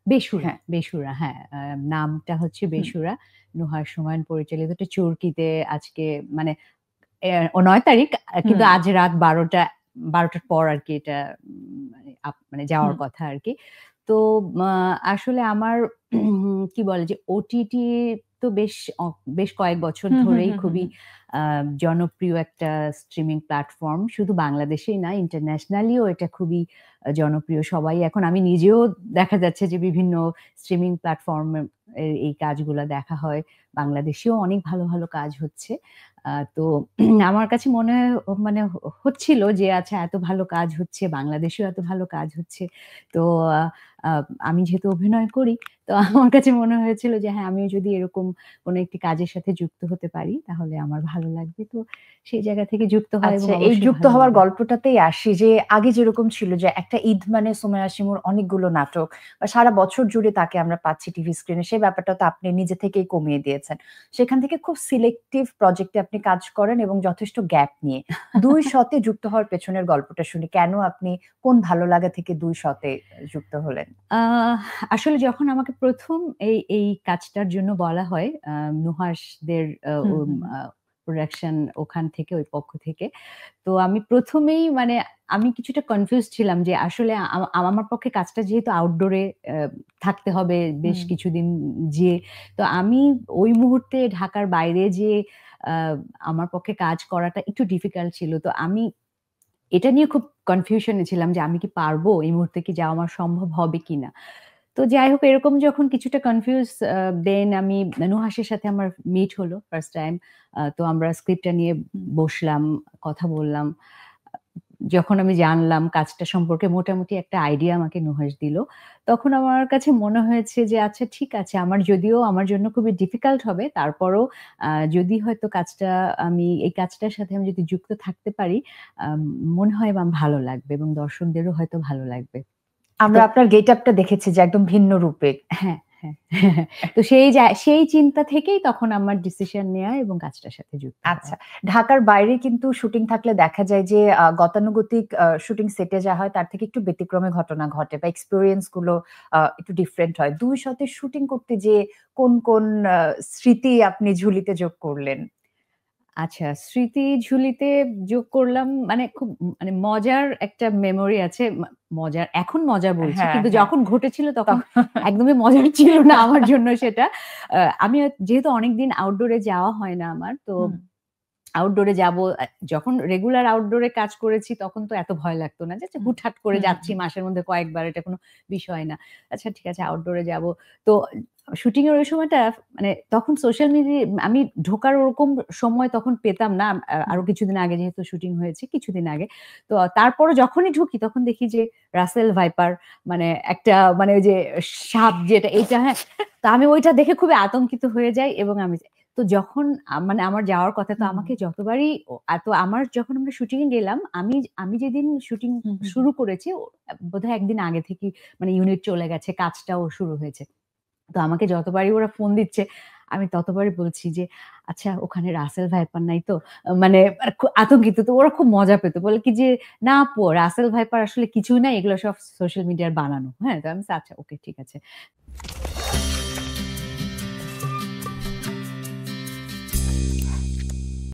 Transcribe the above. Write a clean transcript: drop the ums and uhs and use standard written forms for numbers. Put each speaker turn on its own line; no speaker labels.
বেসুরা,
হ্যাঁ।
বেসুরা হ্যাঁ। নামটা হচ্ছে
হুম,
বেসুরা। নুহার সুমন পরিচালিত একটা চরকিতে আজকে মানে ৯ তারিখ কিন্তু
হুম,
আজ রাত ১২টার পর আরকি এটা মানে মানে যাওয়ার
হুম,
কথা আরকি। তো মা আসলে আমার কি বলে যে ওটিটি তো বেশ কয়েক বছর
হুম, হুম,
ধরেই
হুম, হুম,
খুবই
হুম।
আ জনপ্রিয় একটা স্ট্রিমিং প্ল্যাটফর্ম। শুধু বাংলাদেশেই না, ইন্টারন্যাশনালিও এটা খুবই জনপ্রিয়। সবাই এখন আমি নিজেও দেখা যাচ্ছে যে বিভিন্ন স্ট্রিমিং প্ল্যাটফর্ম এই কাজগুলা দেখা হয়। বাংলাদেশেও অনেক ভালো, ভালো কাজ হচ্ছে। তো আমার কাছে মনে হয় মানে হচ্ছিল যে আচ্ছা এত ভালো কাজ হচ্ছে, বাংলাদেশেও এত ভালো কাজ হচ্ছে। তো আ আ আমি যেহেতু অভিনয় করি, তো আমার কাছে মনে হয়েছিল যে হ্যাঁ, আমিও যদি এরকম কোনো একটি কাজের সাথে যুক্ত হতে পারি তাহলে আমার ভালো লাগবে। তো সেই জায়গা থেকে যুক্ত হয় এবং
আচ্ছা, এই
অবশ্যই
যুক্ত
ভালো
হওয়ার
লাগে।
গল্পটাতেই আসি যে আগে যেরকম ছিল যে একটা ঈদ মানে সুমাইয়া শিমুর অনেকগুলো নাটক বা সারা বছর জুড়ে তাকে আমরা পাচ্ছি টিভি স্ক্রিনে, সেই ব্যাপারটা তো আপনি নিজে থেকেই কমিয়ে দিয়েছেন। সেখান থেকে খুব সিলেক্টিভ প্রজেক্টে আপনি কাজ করেন এবং যথেষ্ট গ্যাপ নিয়ে। ২ শতে যুক্ত হওয়ার পেছনের গল্পটা শুনি। কেন আপনি কোন ভালো লাগা থেকে ২ শতে যুক্ত হলেন?
আহ আসলে যখন আমাকে ১ম এই কাজটার জন্য বলা হয় নুহাসদের আ
হুম,
ওম
হুম, হুম।
আ প্রোডাকশন ওখান থেকে ওই পক্ষ থেকে। তো আমি ১ম এই মানে আমি কিছুটা কনফিউজড ছিলাম যে আসলে আমার পক্ষে কাজটা যেহেতু আউটডোরে থাকতে হবে বেশ
হুম,
কিছুদিন যেয়ে। তো আমি ওই মুহূর্তে ঢাকার বাইরে যেয়ে আ আমার পক্ষে কাজ করাটা একটু ডিফিকাল্ট ছিল। তো আমি এটা নিয়ে খুব কনফিউশন এ ছিলাম যে আমি কি পারবো? এই মুহূর্তে কি যাওয়া আমার সম্ভব হবে কিনা? তো যাই হোক এরকম যখন কিছুটা কনফিউজ দেন আমি নুহাসের সাথে আমার মিট হলো ফার্স্ট টাইম। তো আমরা স্ক্রিপ্টটা নিয়ে
হুম।
বসলাম, কথা বললাম। যখন আমি জানলাম কাজটা সম্পর্কে মোটামুটি একটা আইডিয়া আমাকে নুহাস দিল। তখন আমার কাছে মনে হয়েছে যে আচ্ছা ঠিক আছে যদিও আমার জন্য খুবই ডিফিকাল্ট হবে তারপরও যদি হয়তো এই কাজটার সাথে আমি যদি যুক্ত থাকতে পারি আম মনে হয় আমার ভালো লাগবে এবং দর্শকদেরও হয়তো ভালো লাগবে। তো
আমরা আপনার গেটআপটা দেখেছি যে একদম ভিন্ন রূপে।
হ্যাঁ, হ্যাঁ। তো সেই চিন্তা থেকেই তখন আমার ডিসিশন নেয়া এবং কাজটার সাথে যুক্ত হওয়া।
আচ্ছা। ঢাকার বাইরে কিন্তু শুটিং থাকলে দেখা যায় যে গতানুগতিক শুটিং সেটে যা হয় তার থেকে একটু ব্যতিক্রমী ঘটনা ঘটে বা এক্সপেরিয়েন্স গুলো একটু ডিফারেন্ট হয়। ২ শতে শুটিং করতে যেয়ে কোন আ স্মৃতি আপনি ঝুলিতে যোগ করলেন?
আচ্ছা, স্মৃতি ঝুলিতে যোগ করলাম মানে খুব মানে মজার একটা মেমোরি আছে। মজার এখন মজা বলছি।
হ্যাঁ,
কিন্তু
হ্যাঁ।
যখন ঘটেছিল তখন
তখ
একদমই মজার ছিল না আমার জন্য সেটা। আমি যেহেতু অনেকদিন আউটডোরে যাওয়া হয় না আমার। তো
হুম,
আউটডোরে যাবো। যখন রেগুলার আউটডোরে কাজ করেছি তখন তো এত ভয় লাগতো না। যে
হুম,
হুটহাট করে
হুম, হুম,
যাচ্ছি
হুম।
মাসের মধ্যে কয়েকবার এটা কোনো বিষয় না। আচ্ছা ঠিক আছে আউটডোরে যাবো। তো শুটিং এর ওই সময়টা মানে তখন সোশ্যাল আমি ঢোকার ওরকম সময় তখন পেতাম না।
হুম।
আরো কিছুদিন আগে যেহেতু শুটিং হয়েছে কিছুদিন আগে। তো তারপরও যখনই ঢুকি তখন দেখি যে রাসেল ভাইপার মানে একটা মানে ওই যে সাপ যেটা এইটা হ্যাঁ? তো আমি ওইটা দেখে খুবই আতঙ্কিত হয়ে যাই এবং আমি তো যখন মানে আমার যাওয়ার কথা তো
হুম,
আমাকে যতবারই তো আমার যখন আমরা শুটিং এ গেলাম, আমি আমি যেদিন শুটিং
হুম, হুম, হুম।
শুরু করেছি বোধহয় ১ দিন আগে থেকেই মানে ইউনিট চলে গেছে, কাজটাও শুরু হয়েছে। তো আমাকে যতবারই ওরা ফোন দিচ্ছে, আমি ততবারই বলছি যে, "আচ্ছা ওখানে রাসেল ভাইপার নাই তো?" মানে আতঙ্কিত। তো ওরা খুব মজা পেত। বলে কি যে, "না আপু রাসেল ভাইপার আসলে কিছুই নাই। এগুলো সব সোশ্যাল মিডিয়ার বানানো।" হ্যাঁ? তো আমি বলছি, "আচ্ছা ওকে ঠিক আছে।"